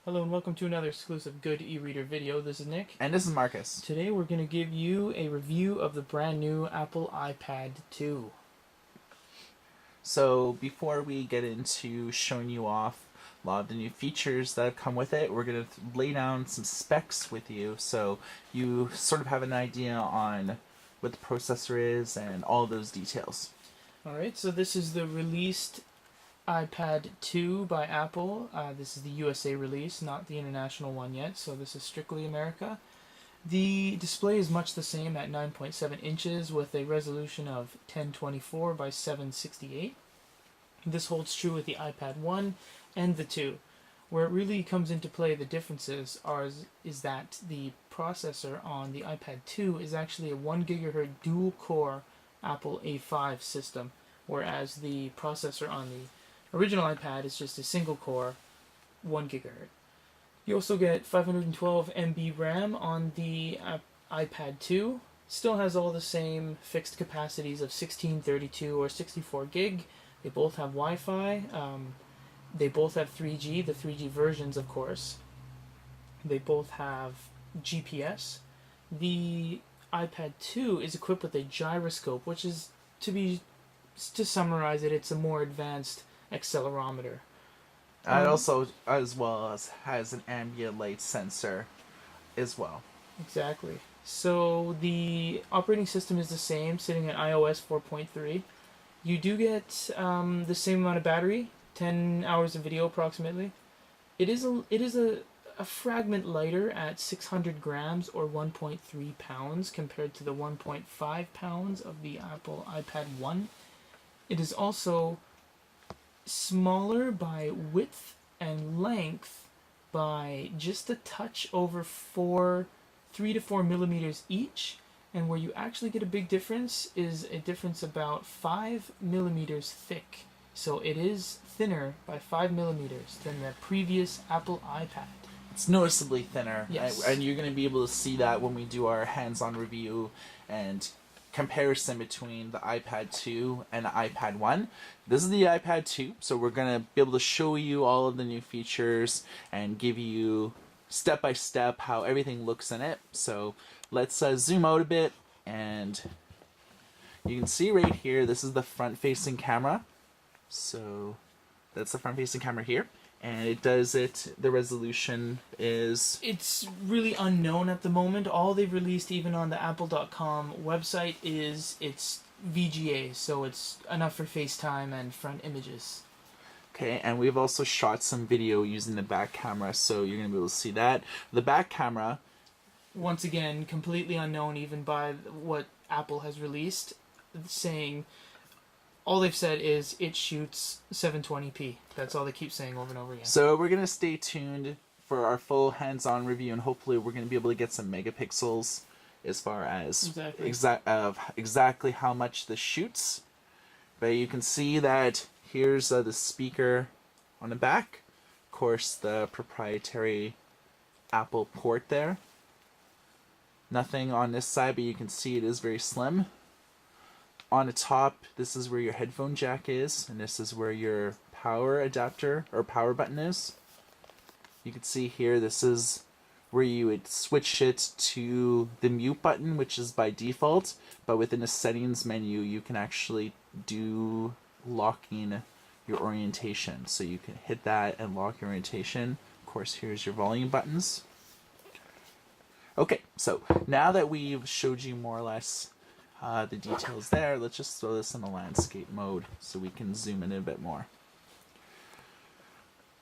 Hello and welcome to another exclusive Good e-reader video. This is Nick. And this is Marcus. Today we're going to give you a review of the brand new Apple iPad 2. So before we get into showing you off a lot of the new features that have come with it, we're going to lay down some specs with you so you sort of have an idea on what the processor is and all those details. Alright, so this is the released iPad 2 by Apple. This is the USA release, not the international one yet, so this is strictly America. The display is much the same at 9.7 inches with a resolution of 1024 by 768. This holds true with the iPad 1 and the 2. Where it really comes into play, the differences is that the processor on the iPad 2 is actually a 1 GHz dual-core Apple A5 system, whereas the processor on the original iPad is just a single-core 1 GHz. You also get 512 MB RAM on the iPad 2. Still has all the same fixed capacities of 16, 32, or 64 gig. They both have Wi-Fi. They both have 3G, the 3G versions, of course. They both have GPS. The iPad 2 is equipped with a gyroscope, which is, to summarize it, it's a more advanced accelerometer. And also, as well as has an ambient light sensor as well. Exactly. So the operating system is the same, sitting at iOS 4.3. You do get the same amount of battery, 10 hours of video approximately. It is a fragment lighter at 600 grams or 1.3 pounds compared to the 1.5 pounds of the Apple iPad 1. It is also smaller by width and length by just a touch over 3 to 4 millimeters each, and where you actually get a big difference is a difference about 5 millimeters thick. So it is thinner by 5 millimeters than the previous Apple iPad. It's noticeably thinner, Yes. and you're going to be able to see that when we do our hands-on review and comparison between the iPad 2 and the iPad 1. This is the iPad 2, so we're going to be able to show you all of the new features and give you step by step how everything looks in it. So let's zoom out a bit, and you can see right here, this is the front-facing camera. So that's the front-facing camera here. And it does it, the resolution is... It's really unknown at the moment. All they've released, even on the Apple.com website, is it's VGA, so it's enough for FaceTime and front images. Okay, and we've also shot some video using the back camera, so you're going to be able to see that. The back camera... Once again, completely unknown even by what Apple has released, saying... All they've said is it shoots 720p. That's all they keep saying over and over again. So we're going to stay tuned for our full hands-on review, and hopefully we're going to be able to get some megapixels as far as exactly how much this shoots. But you can see that here's the speaker on the back. Of course, the proprietary Apple port there. Nothing on this side, but you can see it is very slim. On the top, this is where your headphone jack is, and this is where your power adapter or power button is. You can see here, this is where you would switch it to the mute button, which is by default, but within the settings menu, you can actually do locking your orientation. So you can hit that and lock your orientation. Of course, here's your volume buttons. Okay, so now that we've showed you more or less the details there, let's just throw this in the landscape mode so we can zoom in a bit more.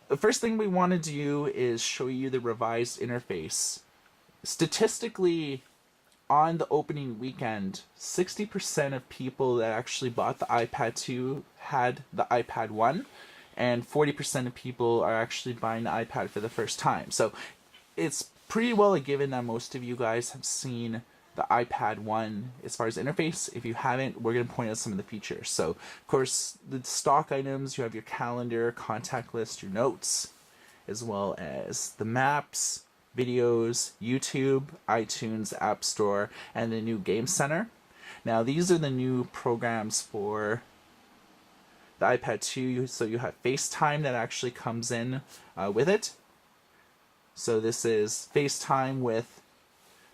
The first thing we want to do is show you the revised interface. Statistically, on the opening weekend, 60% of people that actually bought the iPad 2 had the iPad 1, and 40% of people are actually buying the iPad for the first time. So it's pretty well a given that most of you guys have seen the iPad 1 as far as interface. If you haven't, we're going to point out some of the features. So, of course, the stock items, you have your calendar, contact list, your notes, as well as the maps, videos, YouTube, iTunes, App Store, and the new Game Center. Now, these are the new programs for the iPad 2. So you have FaceTime that actually comes in with it. So this is FaceTime with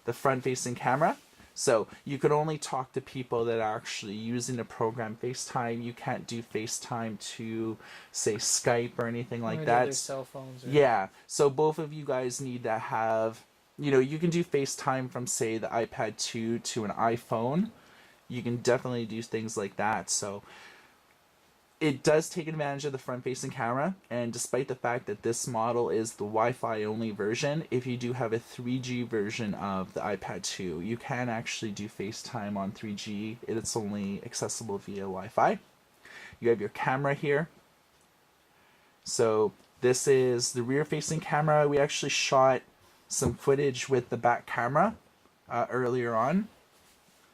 the front-facing camera. So you can only talk to people that are actually using the program FaceTime. You can't do FaceTime to, say, Skype or anything like that. Their cell phones. Or... Yeah. So both of you guys need to have, you can do FaceTime from, say, the iPad 2 to an iPhone. You can definitely do things like that. So it does take advantage of the front-facing camera, and despite the fact that this model is the Wi-Fi only version, if you do have a 3G version of the iPad 2, you can actually do FaceTime on 3G. It's only accessible via Wi-Fi. You have your camera here. So this is the rear-facing camera. We actually shot some footage with the back camera earlier on.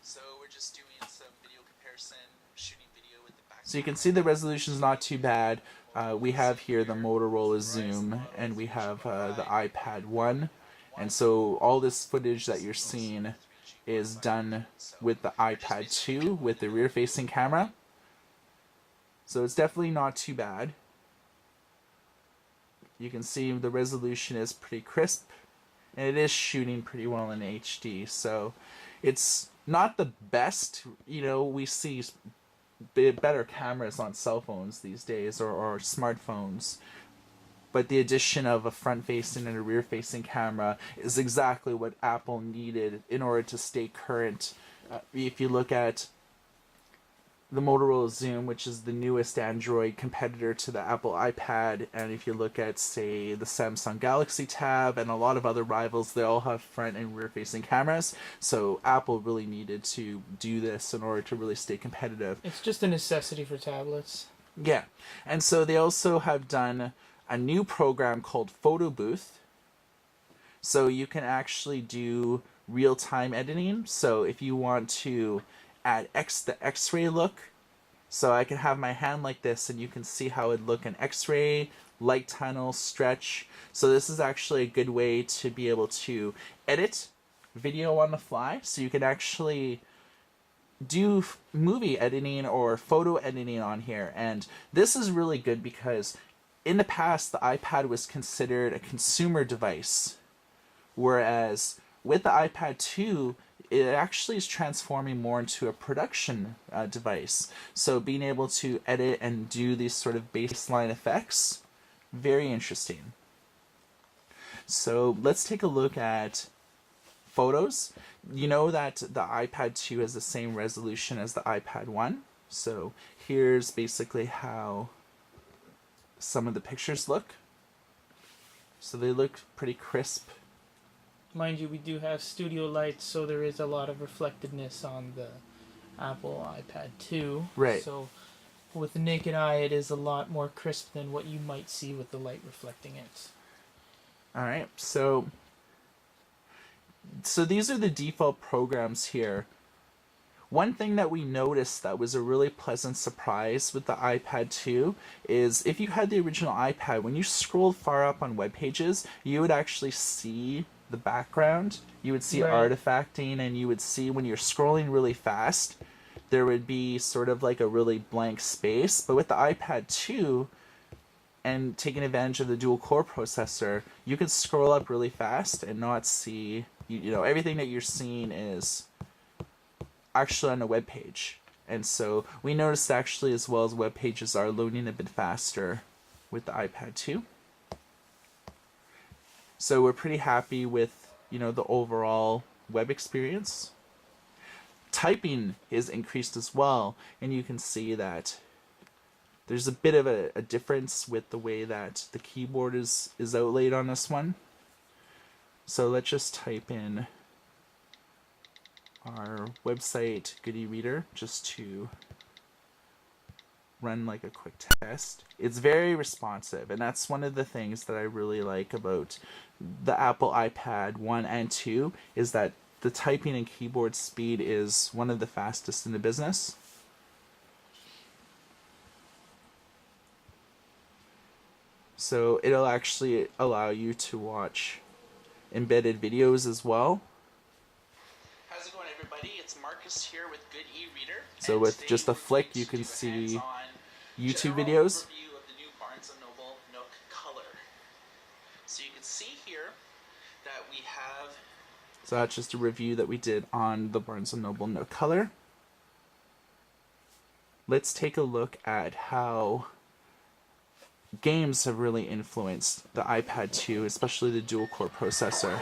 So we're just doing some video comparison, shooting video with the back. So you can see the resolution is not too bad. We have here the Motorola Zoom, and we have the iPad 1. And so all this footage that you're seeing is done with the iPad 2 with the rear-facing camera. So it's definitely not too bad. You can see the resolution is pretty crisp, and it is shooting pretty well in HD. So it's not the best, we see better cameras on cell phones these days, or smartphones, but the addition of a front-facing and a rear-facing camera is exactly what Apple needed in order to stay current. If you look at the Motorola Zoom, which is the newest Android competitor to the Apple iPad, and if you look at, say, the Samsung Galaxy Tab and a lot of other rivals, they all have front and rear-facing cameras. So Apple really needed to do this in order to really stay competitive. It's just a necessity for tablets. Yeah, and so they also have done a new program called Photo Booth. So you can actually do real-time editing. So if you want to add the X-ray look, so I can have my hand like this and you can see how it look in X-ray, light tunnel, stretch. So this is actually a good way to be able to edit video on the fly, so you can actually do movie editing or photo editing on here. And this is really good because in the past the iPad was considered a consumer device, whereas with the iPad 2 it actually is transforming more into a production device. So being able to edit and do these sort of baseline effects, very interesting. So let's take a look at photos. You know that the iPad 2 has the same resolution as the iPad 1. So here's basically how some of the pictures look. So they look pretty crisp. Mind you, we do have studio lights, so there is a lot of reflectiveness on the Apple iPad 2. Right. So with the naked eye, it is a lot more crisp than what you might see with the light reflecting it. All right. So these are the default programs here. One thing that we noticed that was a really pleasant surprise with the iPad 2 is if you had the original iPad, when you scrolled far up on web pages, you would actually see the background. You would see artifacting, and you would see when you're scrolling really fast, there would be sort of like a really blank space. But with the iPad 2, and taking advantage of the dual core processor, you can scroll up really fast and not see, everything that you're seeing is actually on a web page. And so we noticed actually as well as web pages are loading a bit faster with the iPad 2. So we're pretty happy with, the overall web experience. Typing is increased as well, and you can see that there's a bit of a difference with the way that the keyboard is outlaid on this one. So let's just type in our website Goody Reader just to run like a quick test. It's very responsive, and that's one of the things that I really like about the Apple iPad 1 and 2 is that the typing and keyboard speed is one of the fastest in the business. So it'll actually allow you to watch embedded videos as well. How's it going, everybody? It's Marcus here with Good E-Reader. So with just a flick, you can see YouTube videos. So you can see here that we have... So that's just a review that we did on the Barnes & Noble No Color. Let's take a look at how games have really influenced the iPad 2, especially the dual-core processor.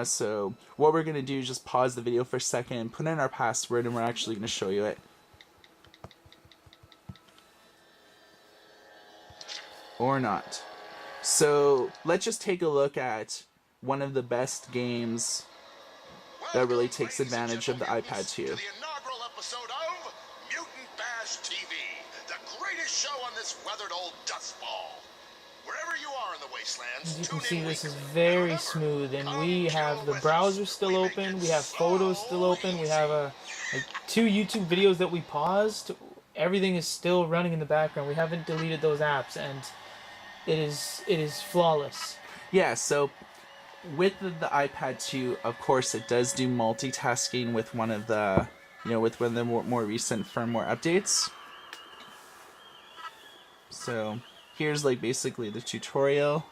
So what we're going to do is just pause the video for a second, put in our password, and we're actually going to show you it. Or not. So let's just take a look at one of the best games that really takes advantage of the iPad 2. The inaugural episode of Mutant Bash TV, the greatest show on this weathered old dust ball. Wherever you are in the wastelands, as you can see, this is very smooth, and we have the browser still open, we have photos still open, we have like 2 YouTube videos that we paused. Everything is still running in the background. We haven't deleted those apps, and it is flawless. Yeah, so with the iPad 2, of course, it does do multitasking with one of the, with one of the more recent firmware updates. So here's like basically the tutorial.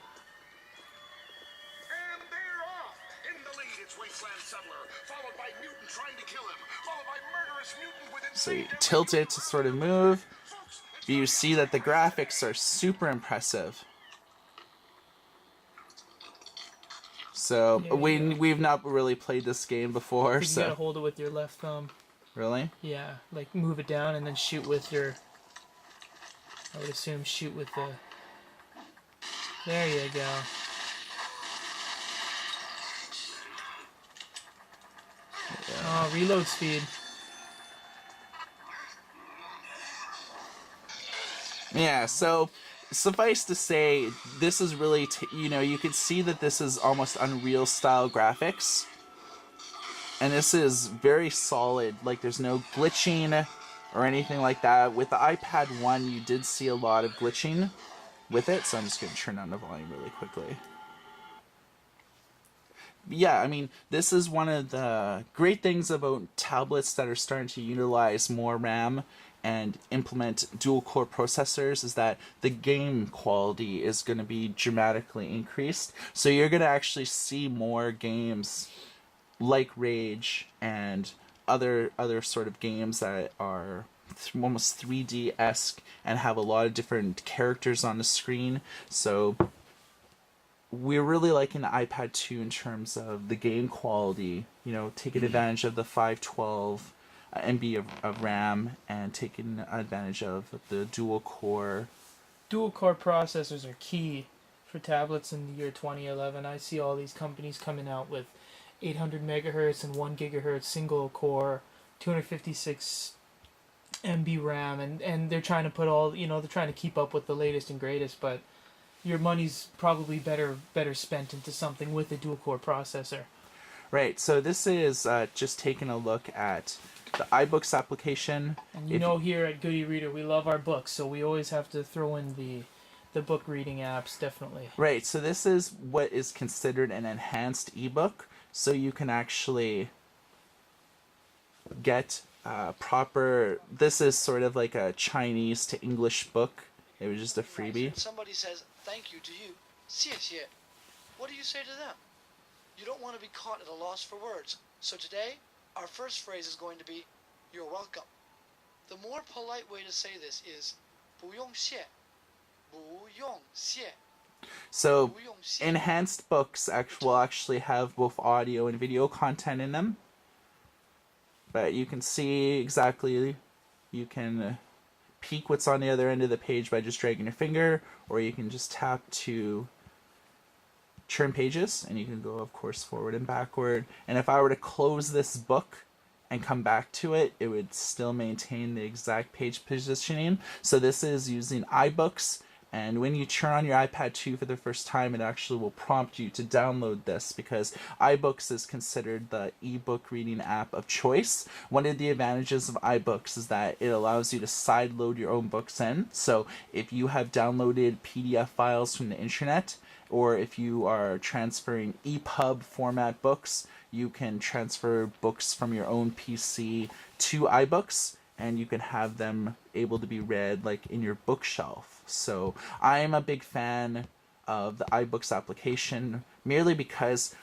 And they're off. In the lead, it's Wasteland Settler, followed by Mutant trying to kill him, followed by Murderous Mutant with So you tilt it to sort of move. You see that the graphics are super impressive. So we've not really played this game before. You so gotta hold it with your left thumb. Really? Yeah, like move it down and then shoot with your... I would assume shoot with the... There you go. Yeah. Oh, reload speed. Yeah, so suffice to say, this is really, you can see that this is almost Unreal style graphics. And this is very solid, like there's no glitching or anything like that. With the iPad 1, you did see a lot of glitching with it, so I'm just going to turn down the volume really quickly. Yeah, I mean, this is one of the great things about tablets that are starting to utilize more RAM and implement dual-core processors, is that the game quality is going to be dramatically increased. So you're going to actually see more games like Rage and other sort of games that are almost 3D-esque and have a lot of different characters on the screen. So we're really liking the iPad 2 in terms of the game quality, taking advantage of the 512 MB of RAM and taking advantage of the dual-core. Dual-core processors are key for tablets in the year 2011. I see all these companies coming out with 800 megahertz and 1 gigahertz single-core, 256 MB RAM, and they're trying to put all, they're trying to keep up with the latest and greatest, but your money's probably better spent into something with a dual-core processor. Right, so this is just taking a look at the iBooks application. And here at Goody Reader, we love our books, so we always have to throw in the book reading apps, definitely. Right, so this is what is considered an enhanced ebook, so you can actually get proper... This is sort of like a Chinese to English book. It was just a freebie. Somebody says thank you to you, 谢谢. What do you say to them? You don't want to be caught at a loss for words. So today, our first phrase is going to be, you're welcome. The more polite way to say this is, 不用谢. 不用谢. So, enhanced books will actually have both audio and video content in them. But you can see exactly, you can peek what's on the other end of the page by just dragging your finger, or you can just tap to turn pages, and you can go, of course, forward and backward. And if I were to close this book and come back to it, it would still maintain the exact page positioning. So this is using iBooks And when you turn on your iPad 2 for the first time, it actually will prompt you to download this because iBooks is considered the ebook reading app of choice. One of the advantages of iBooks is that it allows you to sideload your own books in. So if you have downloaded PDF files from the internet, or if you are transferring EPUB format books, you can transfer books from your own PC to iBooks, and you can have them able to be read like in your bookshelf. So I'm a big fan of the iBooks application merely because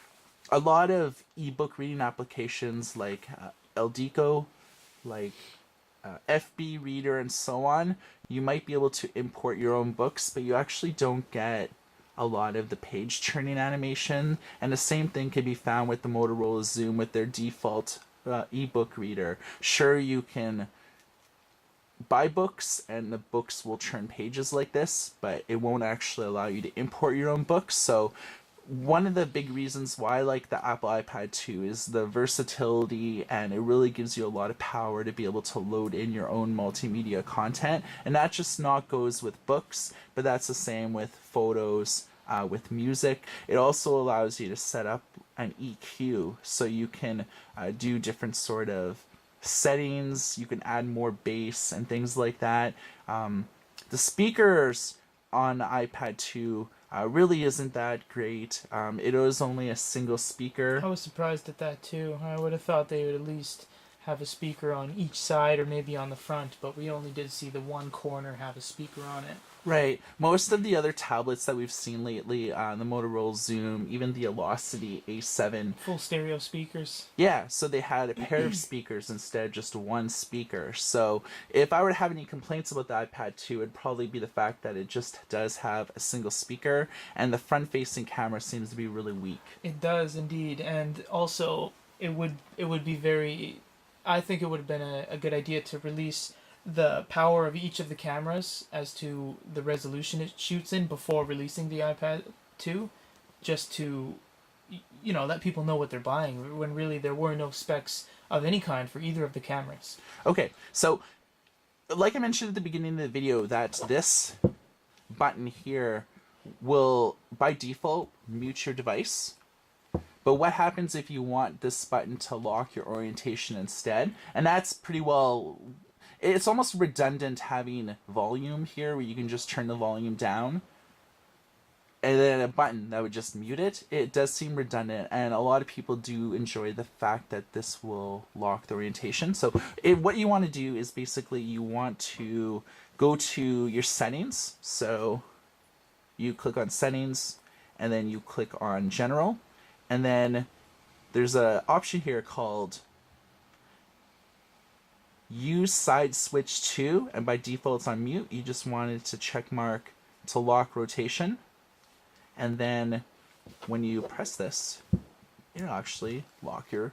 a lot of ebook reading applications like Eldico, like FB Reader, and so on, you might be able to import your own books, but you actually don't get a lot of the page turning animation. And the same thing can be found with the Motorola Zoom with their default ebook reader. Sure, you can buy books and the books will turn pages like this, but it won't actually allow you to import your own books. So one of the big reasons why I like the Apple iPad 2 is the versatility, and it really gives you a lot of power to be able to load in your own multimedia content. And that just not goes with books, but that's the same with photos, with music. It also allows you to set up an EQ, so you can do different sort of settings. You can add more bass and things like that. The speakers on the iPad 2 really isn't that great. It is only a single speaker. I was surprised at that too. I would have thought they would at least have a speaker on each side or maybe on the front, but we only did see the one corner have a speaker on it. Right. Most of the other tablets that we've seen lately, the Motorola Zoom, even the Velocity A7, full stereo speakers. Yeah, so they had a pair of speakers instead of just one speaker. So if I were to have any complaints about the iPad 2, it'd probably be the fact that it just does have a single speaker, and the front-facing camera seems to be really weak. It does indeed, and also it would be very. I think it would have been a good idea to release the power of each of the cameras as to the resolution it shoots in before releasing the iPad 2, just to, let people know what they're buying, when really there were no specs of any kind for either of the cameras. Okay, so like I mentioned at the beginning of the video, that this button here will, by default, mute your device. But what happens if you want this button to lock your orientation instead? And that's pretty well... It's almost redundant having volume here, where you can just turn the volume down, and then a button that would just mute it. It does seem redundant, and a lot of people do enjoy the fact that this will lock the orientation. So what you want to do is basically you want to go to your settings. So you click on settings, and then you click on general, and then there's an option here called use side switch to, and by default it's on mute. You just wanted to check mark to lock rotation, and then when you press this, it'll actually lock your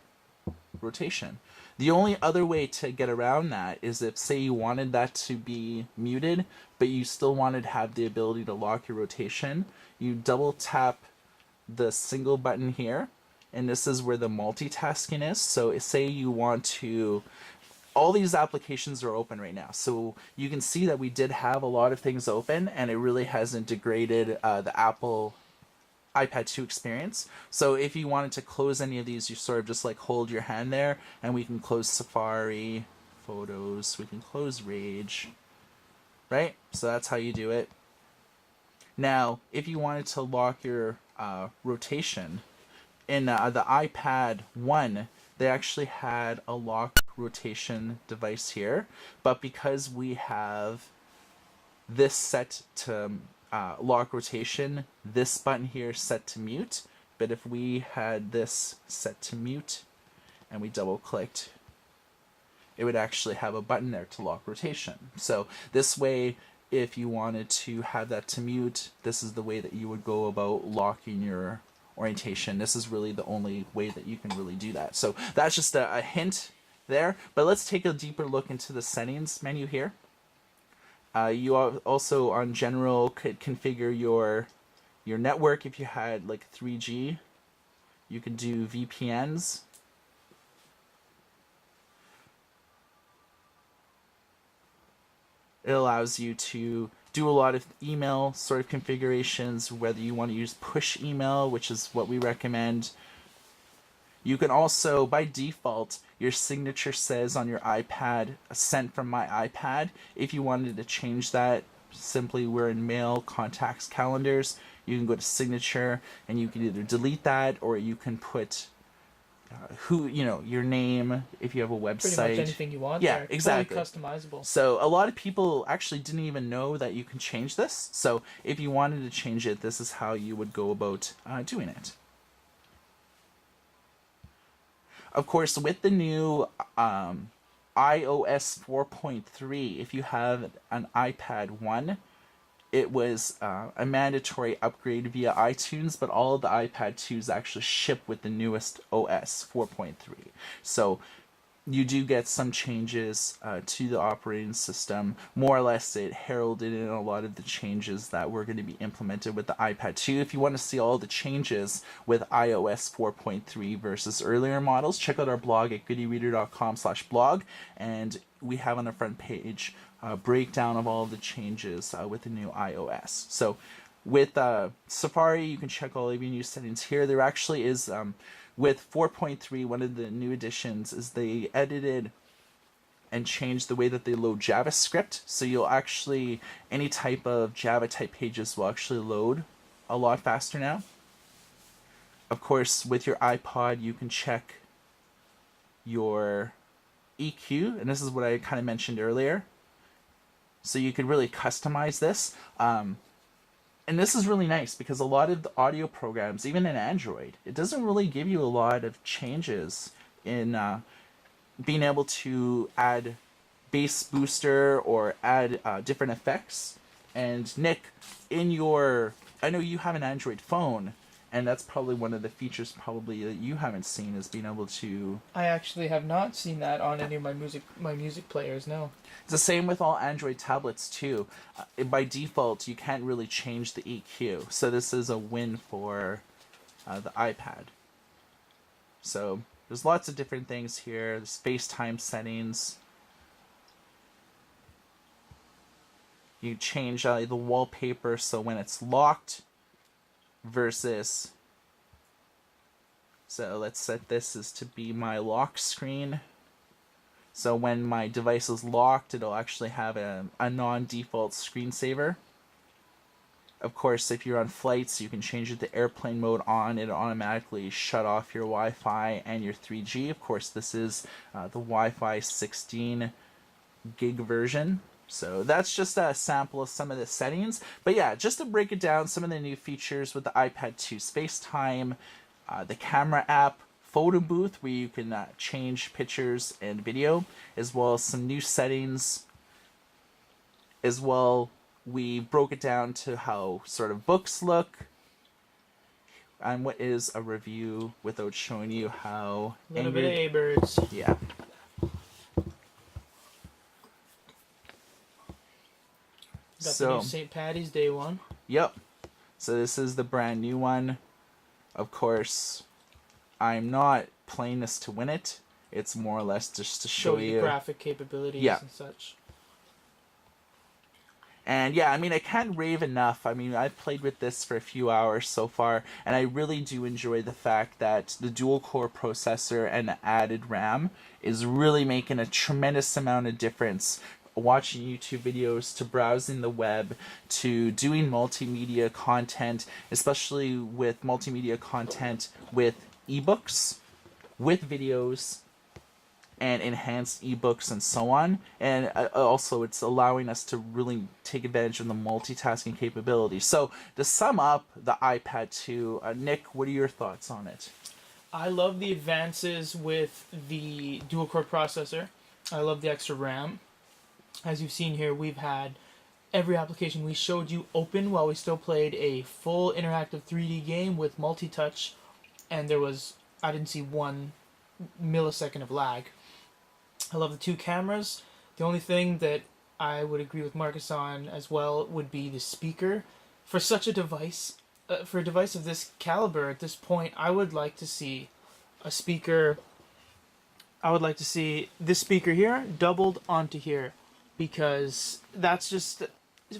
rotation. The only other way to get around that is if, say, you wanted that to be muted, but you still wanted to have the ability to lock your rotation, you double tap the single button here, and this is where the multitasking is. So say you want to... All these applications are open right now, so you can see that we did have a lot of things open, and it really hasn't degraded the Apple iPad 2 experience. So if you wanted to close any of these, you sort of just like hold your hand there, and we can close Safari, Photos, we can close Rage, right? So that's how you do it. Now, if you wanted to lock your rotation, in the iPad 1, they actually had a lock rotation device here, but because we have this set to lock rotation, this button here is set to mute. But if we had this set to mute and we double clicked, it would actually have a button there to lock rotation. So this way, if you wanted to have that to mute, this is the way that you would go about locking your orientation. This is really the only way that you can really do that. So that's just a hint there. But let's take a deeper look into the settings menu here. You also on general could configure your network. If you had like 3G, you can do VPNs. It allows you to do a lot of email sort of configurations, whether you want to use push email, which is what we recommend. You can also, by default, your signature says on your iPad, sent from my iPad. If you wanted to change that, simply we're in mail, contacts, calendars. You can go to signature and you can either delete that or you can put your name if you have a website. Pretty much anything you want. Yeah, there. exactly. Totally customizable. So a lot of people actually didn't even know that you can change this. So if you wanted to change it, this is how you would go about doing it. Of course, with the new iOS 4.3, if you have an iPad 1, it was a mandatory upgrade via iTunes, but all of the iPad 2s actually ship with the newest OS 4.3. So you do get some changes to the operating system. More or less, it heralded in a lot of the changes that were going to be implemented with the iPad 2. If you want to see all the changes with iOS 4.3 versus earlier models, check out our blog at goodyreader.com/blog, and we have on the front page a breakdown of all of the changes with the new iOS. So with Safari, you can check all of your new settings here. There actually is... with 4.3, one of the new additions is they edited and changed the way that they load JavaScript. So you'll actually, any type of Java type pages will actually load a lot faster now. Of course, with your iPod, you can check your EQ, and this is what I kind of mentioned earlier. So you could really customize this. And this is really nice because a lot of the audio programs, even in Android, it doesn't really give you a lot of changes in being able to add bass booster or add different effects. And Nick, I know you have an Android phone, and that's probably one of the features probably that you haven't seen is being able to... I actually have not seen that on any of my music players, no. It's the same with all Android tablets too. By default, you can't really change the EQ. So this is a win for the iPad. So there's lots of different things here. There's FaceTime settings. You change the wallpaper so when it's locked versus... So let's set this as to be my lock screen. So when my device is locked, it'll actually have a non-default screensaver. Of course, if you're on flights, you can change it to airplane mode on. It'll automatically shut off your Wi-Fi and your 3G. Of course, this is the Wi-Fi 16 gig version. So that's just a sample of some of the settings. But yeah, just to break it down, some of the new features with the iPad 2's FaceTime, the camera app, photo booth where you can change pictures and video, as well as some new settings. As well, we broke it down to how sort of books look, and what is a review without showing you how... A little bit of A-Birds. Yeah. Got the new St. Patty's Day one. Yep. So this is the brand new one. Of course, I'm not playing this to win it. It's more or less just to show you the graphic capabilities and such. And yeah, I mean, I can't rave enough. I mean, I've played with this for a few hours so far, and I really do enjoy the fact that the dual-core processor and the added RAM is really making a tremendous amount of difference. Watching YouTube videos, to browsing the web, to doing multimedia content, especially with multimedia content with ebooks, with videos, and enhanced ebooks and so on. And also it's allowing us to really take advantage of the multitasking capability. So to sum up the iPad 2, Nick, what are your thoughts on it? I love the advances with the dual-core processor. I love the extra RAM. As you've seen here, we've had every application we showed you open while we still played a full interactive 3D game with multi-touch, and I didn't see 1 millisecond of lag. I love the 2 cameras. The only thing that I would agree with Marcus on as well would be the speaker. For such a device, for a device of this caliber at this point, I would like to see a speaker. I would like to see this speaker here doubled onto here, because that's just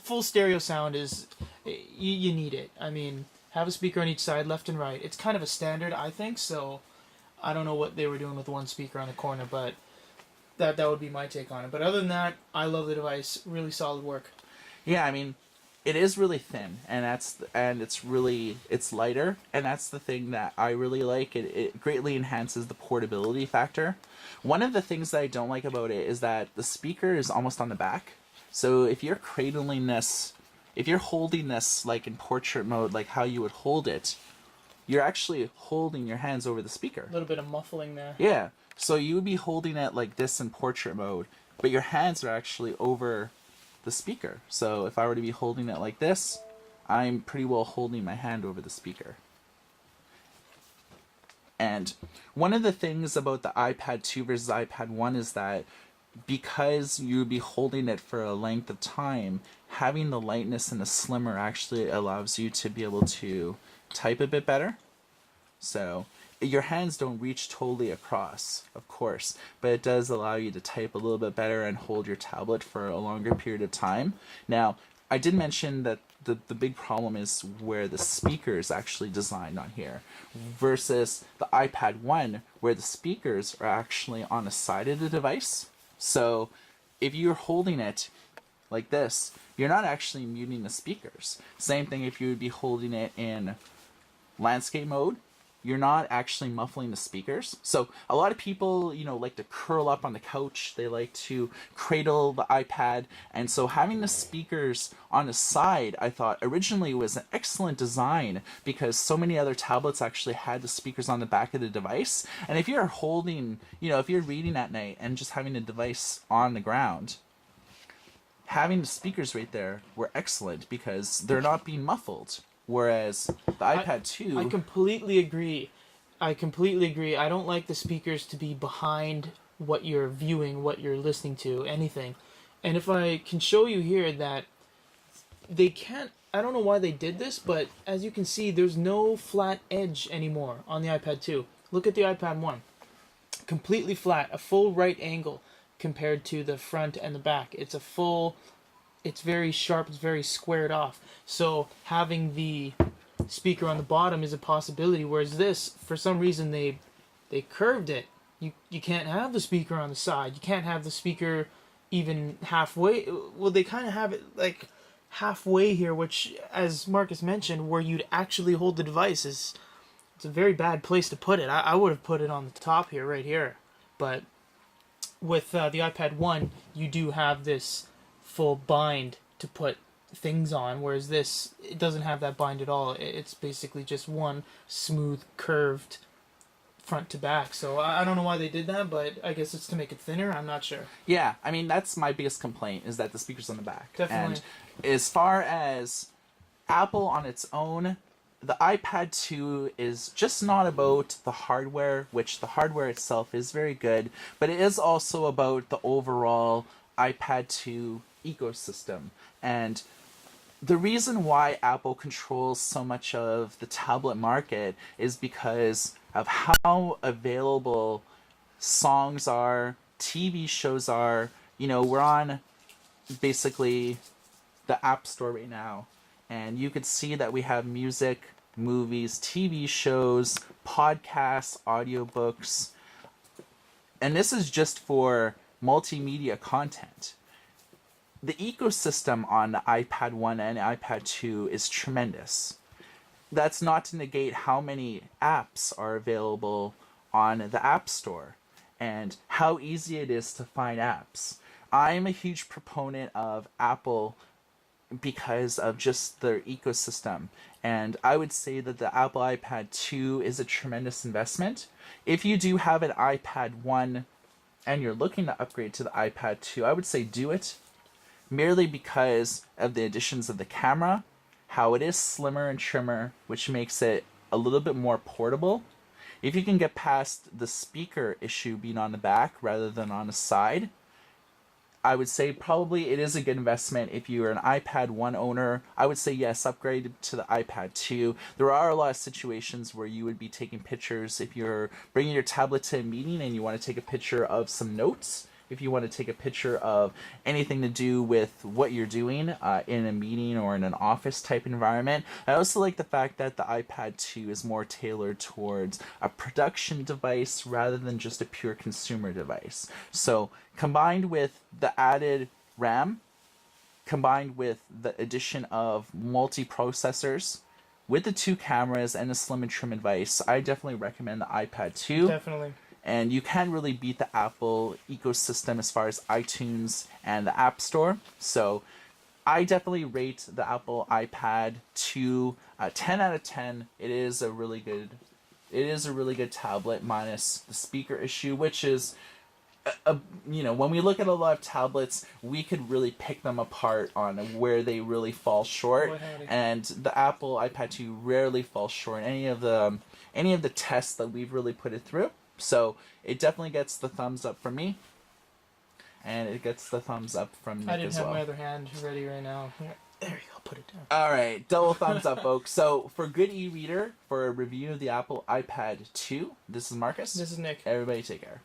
full stereo sound is you need it. I mean, have a speaker on each side, left and right. It's kind of a standard, I think. So I don't know what they were doing with one speaker on the corner, but that would be my take on it. But other than that, I love the device. Really solid work. Yeah, I mean, it is really thin, and it's lighter, and that's the thing that I really like. It greatly enhances the portability factor. One of the things that I don't like about it is that the speaker is almost on the back. So if you're if you're holding this like in portrait mode, like how you would hold it, you're actually holding your hands over the speaker. A little bit of muffling there. Yeah. So you would be holding it like this in portrait mode, but your hands are actually over the speaker. So if I were to be holding it like this, I'm pretty well holding my hand over the speaker. And one of the things about the iPad 2 versus iPad 1 is that because you would be holding it for a length of time, having the lightness and the slimmer actually allows you to be able to type a bit better. So your hands don't reach totally across, of course, but it does allow you to type a little bit better and hold your tablet for a longer period of time. Now, I did mention that the big problem is where the speaker is actually designed on here versus the iPad 1 where the speakers are actually on the side of the device. So if you're holding it like this, you're not actually muting the speakers. Same thing if you would be holding it in landscape mode. You're not actually muffling the speakers. So a lot of people, like to curl up on the couch. They like to cradle the iPad. And so having the speakers on the side, I thought originally was an excellent design because so many other tablets actually had the speakers on the back of the device. And if you're holding, if you're reading at night and just having the device on the ground, having the speakers right there were excellent because they're not being muffled. Whereas the iPad 2... I completely agree. I don't like the speakers to be behind what you're viewing, what you're listening to, anything. And if I can show you here that they can't... I don't know why they did this, but as you can see, there's no flat edge anymore on the iPad 2. Look at the iPad 1. Completely flat, a full right angle compared to the front and the back. It's very sharp, it's very squared off. So having the speaker on the bottom is a possibility, whereas this, for some reason, they curved it. You can't have the speaker on the side. You can't have the speaker even halfway. Well, they kind of have it like halfway here, which, as Marcus mentioned, where you'd actually hold the device it's a very bad place to put it. I would have put it on the top here, right here. But with the iPad 1, you do have this full bind to put things on, whereas this, it doesn't have that bind at all. It's basically just one smooth curved front to back. So I don't know why they did that, but I guess it's to make it thinner. I'm not sure. Yeah, I mean, that's my biggest complaint is that the speaker's on the back. Definitely. And as far as Apple on its own, the iPad 2 is just not about the hardware, which the hardware itself is very good, but it is also about the overall iPad 2 ecosystem. And the reason why Apple controls so much of the tablet market is because of how available songs are, TV shows are. We're on basically the App Store right now, and you could see that we have music, movies, TV shows, podcasts, audiobooks, and this is just for multimedia content. The ecosystem on the iPad 1 and iPad 2 is tremendous. That's not to negate how many apps are available on the App Store and how easy it is to find apps. I'm a huge proponent of Apple because of just their ecosystem, and I would say that the Apple iPad 2 is a tremendous investment. If you do have an iPad 1 and you're looking to upgrade to the iPad 2, I would say do it, merely because of the additions of the camera, how it is slimmer and trimmer, which makes it a little bit more portable. If you can get past the speaker issue being on the back rather than on the side, I would say probably it is a good investment. If you're an iPad 1 owner, I would say yes, upgrade to the iPad 2. There are a lot of situations where you would be taking pictures. If you're bringing your tablet to a meeting and you want to take a picture of some notes, if you want to take a picture of anything to do with what you're doing in a meeting or in an office type environment. I also like the fact that the iPad 2 is more tailored towards a production device rather than just a pure consumer device. So combined with the added RAM, combined with the addition of multi-processors, with the 2 cameras and a slim and trim device, I definitely recommend the iPad 2. Definitely. And you can't really beat the Apple ecosystem as far as iTunes and the App Store. So I definitely rate the Apple iPad 2 10 out of 10. It is a really good tablet, minus the speaker issue, which is when we look at a lot of tablets, we could really pick them apart on where they really fall short, and the Apple iPad 2 rarely falls short in any of the tests that we've really put it through. So it definitely gets the thumbs up from me, and it gets the thumbs up from Nick as well. I didn't have my other hand ready right now. There you go, put it down. All right, double thumbs up, folks. So for Good E-Reader, for a review of the Apple iPad 2, this is Marcus. This is Nick. Everybody take care.